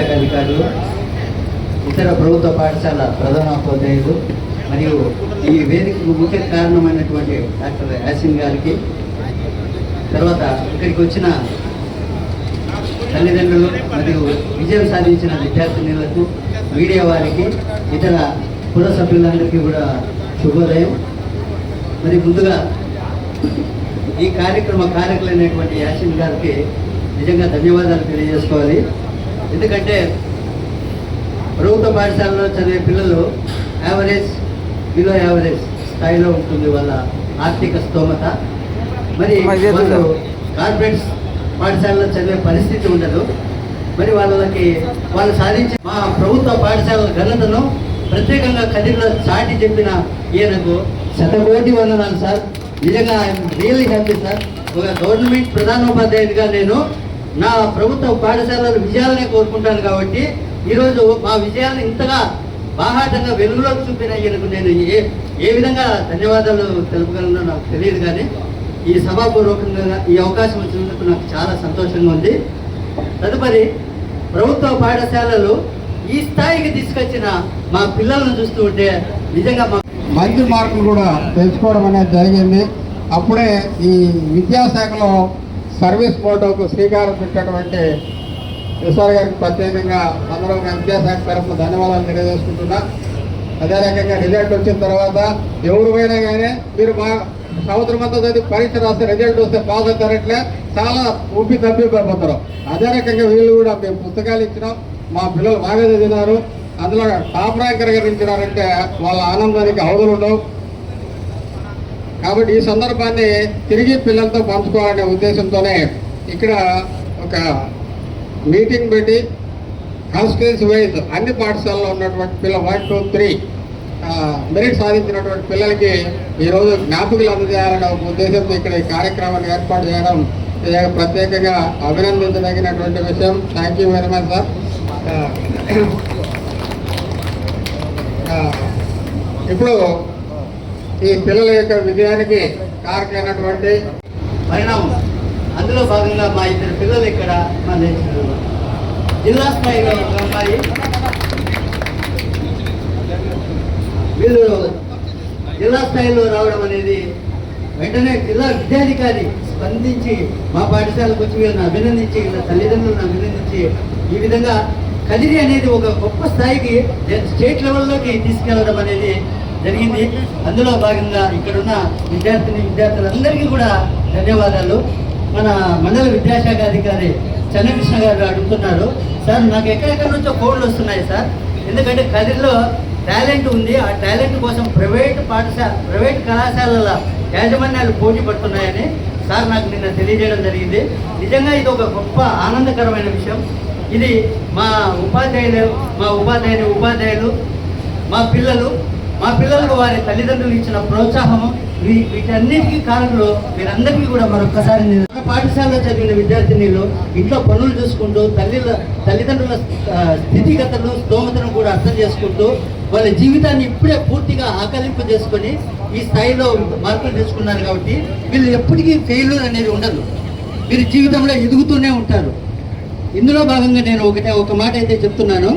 విద్యాశాఖ అధికారులు, ఇతర ప్రభుత్వ పాఠశాల ప్రధానోపాధ్యాయులు మరియు ఈ వేదికకు ముఖ్య కారణమైనటువంటి డాక్టర్ యాసిన్ గారికి, తర్వాత ఇక్కడికి వచ్చిన తల్లిదండ్రులు మరియు విజయం సాధించిన విద్యార్థినులకు, మీడియా వారికి, ఇతర పుర సభ్యులందరికీ కూడా శుభోదయం. మరి ముందుగా ఈ కార్యక్రమైనటువంటి యాసిన్ గారికి నిజంగా ధన్యవాదాలు తెలియజేసుకోవాలి. ఎందుకంటే ప్రభుత్వ పాఠశాలలో చదివే పిల్లలు యావరేజ్, బిలో యావరేజ్ స్థాయిలో ఉంటుంది వాళ్ళ ఆర్థిక స్తోమత. మరి వాళ్ళు కార్పొరేట్ పాఠశాలలో చదివే పరిస్థితి ఉండదు. మరి వాళ్ళు సాధించిన మా ప్రభుత్వ పాఠశాలల ఘనతను ప్రత్యేకంగా కదిరిలో చాటి చెప్పిన ఈయనకు శతకోటి వందనాలు సార్. నిజంగా ఐఎమ్ రియల్లీ హ్యాపీ సార్. ఒక గవర్నమెంట్ ప్రధానోపాధ్యాయుడిగా నేను నా ప్రభుత్వ పాఠశాలల విజయాలనే కోరుకుంటాను. కాబట్టి ఈరోజు మా విజయాలను ఇంతగా బాహాటంగా వెలుగులోకి చూపిన ఈయనకు నేను ఏ విధంగా ధన్యవాదాలు తెలుపగలనో నాకు తెలియదు. కానీ ఈ సభాపూర్వకంగా ఈ అవకాశం వచ్చినందుకు నాకు చాలా సంతోషంగా ఉంది. తదుపరి ప్రభుత్వ పాఠశాలలు ఈ స్థాయికి తీసుకొచ్చిన మా పిల్లలను చూస్తూ ఉంటే నిజంగా మంచి మార్కులు కూడా తెచ్చుకోవడం అనేది జరిగింది. అప్పుడే ఈ విద్యాశాఖలో సర్వీస్ మోటోకు శ్రీకారం చుట్టినటువంటి ఈశ్వర్ గారికి ప్రత్యేకంగా అందరూ విద్యాశాఖ తరఫున ధన్యవాదాలు తెలియజేసుకుంటున్నా. అదే రకంగా రిజల్ట్ వచ్చిన తర్వాత ఎవరు పోయినా కానీ మీరు మా సంవత్సరం అంతా చదివి పరీక్ష రాస్తే రిజల్ట్ వస్తే పాస్ అవుతారట్లే చాలా ఊపి తప్పిపోతారు. అదే రకంగా వీళ్ళు కూడా మేము పుస్తకాలు ఇచ్చినాం, మా పిల్లలు బాగా చదివినారు, అందులో టాప్ ర్యాంకర్ ఇచ్చినారంటే వాళ్ళ ఆనందానికి అవధులు ఉండవు. కాబట్టి ఈ సందర్భాన్ని తిరిగి పిల్లలతో పంచుకోవాలనే ఉద్దేశంతోనే ఇక్కడ ఒక మీటింగ్ పెట్టి కాన్స్టిట్యుయెన్సీ వైజ్ అన్ని పాఠశాలలో ఉన్నటువంటి పిల్లలు 1, 2, 3 మెరిట్ సాధించినటువంటి పిల్లలకి ఈరోజు జ్ఞాపికలు అందజేయాలనే ఒక ఉద్దేశంతో ఇక్కడ ఈ కార్యక్రమాన్ని ఏర్పాటు చేయడం ప్రత్యేకంగా అభినందించదగినటువంటి విషయం. Thank you very much sir. ఇప్పుడు ఈ పిల్లల యొక్క విజయానికి కారకమైనటువంటి పరిణామం, అందులో భాగంగా మా ఇద్దరు పిల్లలు ఇక్కడ మా జిల్లా స్థాయిలో ఒక అమ్మాయి, వీళ్ళు జిల్లా స్థాయిలో రావడం అనేది వెంటనే జిల్లా విద్యాధికారి స్పందించి మా పాఠశాలకు వచ్చి వీళ్ళని అభినందించి, వీళ్ళ తల్లిదండ్రులను అభినందించి ఈ విధంగా కదిరి అనేది ఒక గొప్ప స్థాయికి స్టేట్ లెవెల్లోకి తీసుకెళ్లడం అనేది జరిగింది. అందులో భాగంగా ఇక్కడున్న విద్యార్థులందరికీ కూడా ధన్యవాదాలు. మన మండల విద్యాశాఖ అధికారి చంద్రకృష్ణ గారు అడుగుతున్నారు, సార్ నాకు ఎక్కడెక్కడి నుంచో కోడ్లు వస్తున్నాయి సార్, ఎందుకంటే కదిరిలో టాలెంట్ ఉంది, ఆ టాలెంట్ కోసం ప్రైవేట్ కళాశాలల యాజమాన్యాలు పోటీ పడుతున్నాయని సార్ నాకు నిన్న తెలియజేయడం జరిగింది. నిజంగా ఇది ఒక గొప్ప ఆనందకరమైన విషయం. ఇది మా ఉపాధ్యాయులు మా పిల్లలకు వారి తల్లిదండ్రులు ఇచ్చిన ప్రోత్సాహము, వీటన్నిటికీ కారణంలో మీరందరికీ కూడా మరొకసారి పాఠశాలలో చదివిన విద్యార్థినిలు ఇంట్లో పనులు చూసుకుంటూ తల్లిదండ్రుల స్థితిగతులు స్తోమతను కూడా అర్థం చేసుకుంటూ వాళ్ళ జీవితాన్ని ఇప్పుడే పూర్తిగా ఆకలింపు చేసుకొని ఈ స్థాయిలో మార్కులు తెచ్చుకున్నారు. కాబట్టి వీళ్ళు ఎప్పటికీ ఫెయిల్యూర్ అనేది ఉండదు, వీరి జీవితంలో ఎదుగుతూనే ఉంటారు. ఇందులో భాగంగా నేను ఒక మాట అయితే చెప్తున్నాను,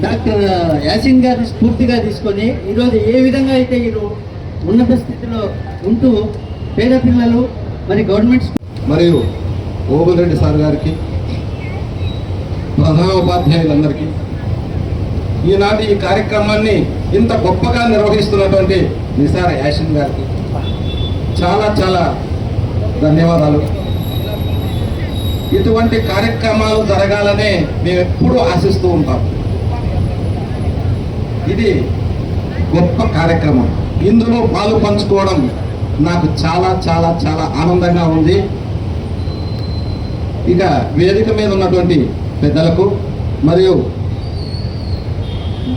డాక్టర్ యాసిన్ గారిని స్ఫూర్తిగా తీసుకొని ఈరోజు ఏ విధంగా అయితే వీరు ఉన్నత స్థితిలో ఉంటూ పేద పిల్లలు మరి గవర్నమెంట్ మరియు ఓబులరెడ్డి సార్ గారికి, ప్రధానోపాధ్యాయులందరికీ, ఈనాటి ఈ కార్యక్రమాన్ని ఇంత గొప్పగా నిర్వహిస్తున్నటువంటి నిసార్ యాసిన్ గారికి చాలా చాలా ధన్యవాదాలు. ఇటువంటి కార్యక్రమాలు జరగాలనే మేము ఎప్పుడూ ఆశిస్తూ ఉంటాం. ఇది గొప్ప కార్యక్రమం, ఇందులో పాలు పంచుకోవడం నాకు చాలా చాలా చాలా ఆనందంగా ఉంది. ఇక వేదిక మీద ఉన్నటువంటి పెద్దలకు మరియు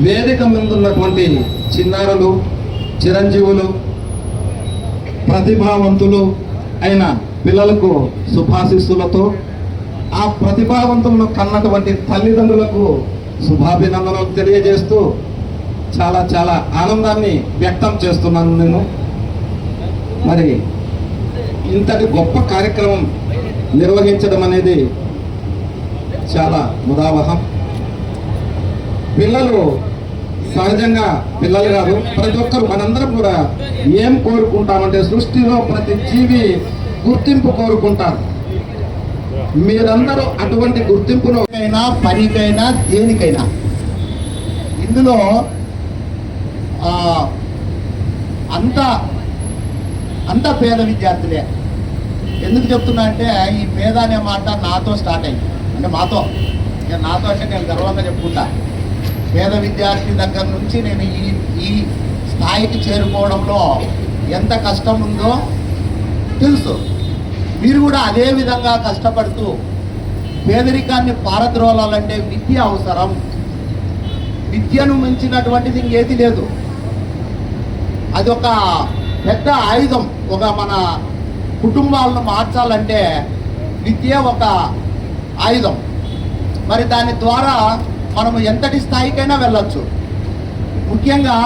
వేదిక మీద ఉన్నటువంటి చిన్నారులు, చిరంజీవులు, ప్రతిభావంతులు అయిన పిల్లలకు శుభాశీస్సులతో, ఆ ప్రతిభావంతులను కన్నటువంటి తల్లిదండ్రులకు శుభాభినందనలు తెలియజేస్తూ చాలా చాలా ఆనందాన్ని వ్యక్తం చేస్తున్నాను నేను. మరి ఇంతటి గొప్ప కార్యక్రమం నిర్వహించడం అనేది చాలా ముదావహం. పిల్లలు సహజంగా పిల్లలు కాదు, ప్రతి ఒక్కరు మనందరం కూడా ఏం కోరుకుంటామంటే సృష్టిలో ప్రతి జీవి గుర్తింపు కోరుకుంటారు. మీరందరూ అటువంటి గుర్తింపును పనికైనా దేనికైనా ఇందులో అంత పేద విద్యార్థులే. ఎందుకు చెప్తున్నా అంటే ఈ పేద అనే మాట నాతో స్టార్ట్ అయింది, అంటే నాతో అంటే నేను గర్వంగా చెప్పుకుంటా. పేద విద్యార్థి దగ్గర నుంచి నేను ఈ స్థాయికి చేరుకోవడంలో ఎంత కష్టం ఉందో తెలుసు. మీరు కూడా అదే విధంగా కష్టపడుతూ పేదరికాన్ని పారద్రోలాలంటే విద్య అవసరం. విద్యను మించినటువంటిది ఇంకేది లేదు. అది ఒక పెద్ద ఆయుధం. ఒక మన కుటుంబాలను మార్చాలంటే విద్య ఒక ఆయుధం. మరి దాని ద్వారా మనము ఎంతటి స్థాయికైనా వెళ్ళొచ్చు. ముఖ్యంగా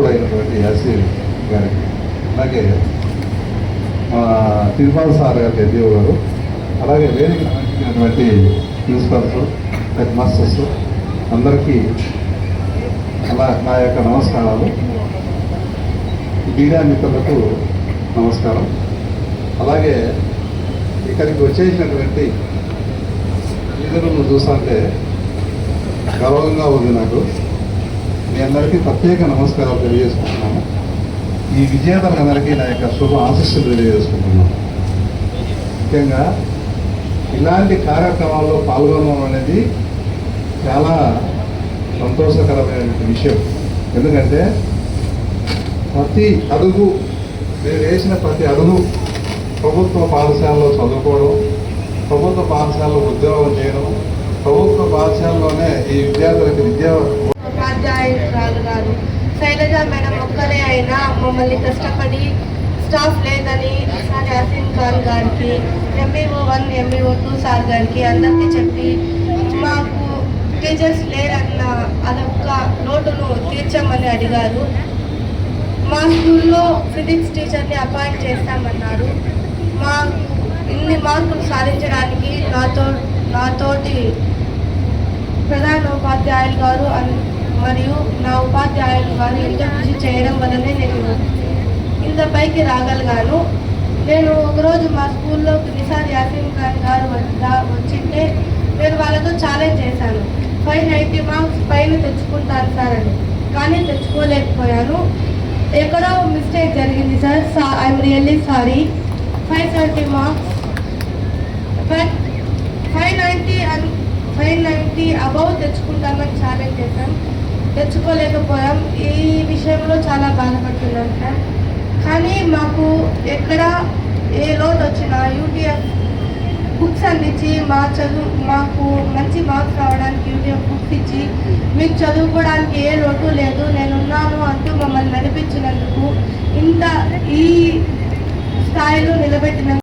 అయినటువంటి యాసీర్ గారికి, అలాగే తిరుపాల సార్ గారికి ఎన్డీఓ గారు, అలాగే వేదిక సంబంధించినటువంటి ప్రిన్సిపల్స్, హెడ్ మాస్టర్స్ అందరికీ నా యొక్క నమస్కారాలు. మీడియా మిత్రులకు నమస్కారం. అలాగే ఇక్కడికి వచ్చేసినటువంటి లీడర్లను చూస్తుంటే గర్వంగా ఉంది నాకు. మీ అందరికీ ప్రత్యేక నమస్కారాలు తెలియజేసుకుంటున్నాను. ఈ విజేతలందరికీ నా యొక్క శుభ ఆశీస్సులు తెలియజేసుకుంటున్నాను. ముఖ్యంగా ఇలాంటి కార్యక్రమాల్లో పాల్గొనడం అనేది చాలా సంతోషకరమైన విషయం. ఎందుకంటే ప్రతి అడుగు, మీరు వేసిన ప్రతి అడుగు ప్రభుత్వ పాఠశాలలో చదువుకోవడం, ప్రభుత్వ పాఠశాలలో ఉద్యోగం చేయడం, ప్రభుత్వ పాఠశాలలోనే ఈ విద్యార్థులకు ఉపాధ్యాయురాలు గారు శైలజ మేడం ఒక్కరే అయినా మమ్మల్ని కష్టపడి స్టాఫ్ లేదని సార్ యాసిన్ ఖాన్ గారికి, ఎంఈఓ 1 ఎంఈఓ 2 సార్ గారికి అందరికీ చెప్పి మాకు టీచర్స్ లేరన్న అదొక్క లోటును తీర్చమని అడిగారు. మా స్కూల్లో ఫిజిక్స్ టీచర్ని అపాయింట్ చేస్తామన్నారు. మా ఇన్ని మార్కులు సాధించడానికి నాతోటి ప్రధాన ఉపాధ్యాయులు గారు మరియు నా ఉపాధ్యాయులు గారు ఎంతో కృషి చేయడం వల్లనే నేను ఇంత పైకి రాగలిగాను. నేను ఒకరోజు మా స్కూల్లో నిసార్ యాసిన్ ఖాన్ గారు వచ్చింటే నేను వాళ్ళతో ఛాలెంజ్ చేశాను, 590 మార్క్స్ పైన తెచ్చుకుంటాను సార్ అని. కానీ తెచ్చుకోలేకపోయాను. ఎక్కడో మిస్టేక్ జరిగింది sir, I'm really sorry. 570 marks, but 590 above తెచ్చుకుంటామని ఛాలెంజ్ చేశాం. తెచ్చుకోలేకపోయాం. ఈ విషయంలో చాలా బాధపడుతున్నాం సార్. కానీ మాకు ఎక్కడ ఏ లోటు వచ్చినా యూటీఎఫ్ బుక్స్ అందించి మాకు మంచి మార్క్స్ రావడానికి యూటీఎఫ్ బుక్స్ ఇచ్చి మీకు చదువుకోవడానికి ఏ లోటు లేదు, నేనున్నాను అంటూ మమ్మల్ని నడిపించినందుకు, ఈ స్థాయిలో నిలబెట్టినందుకు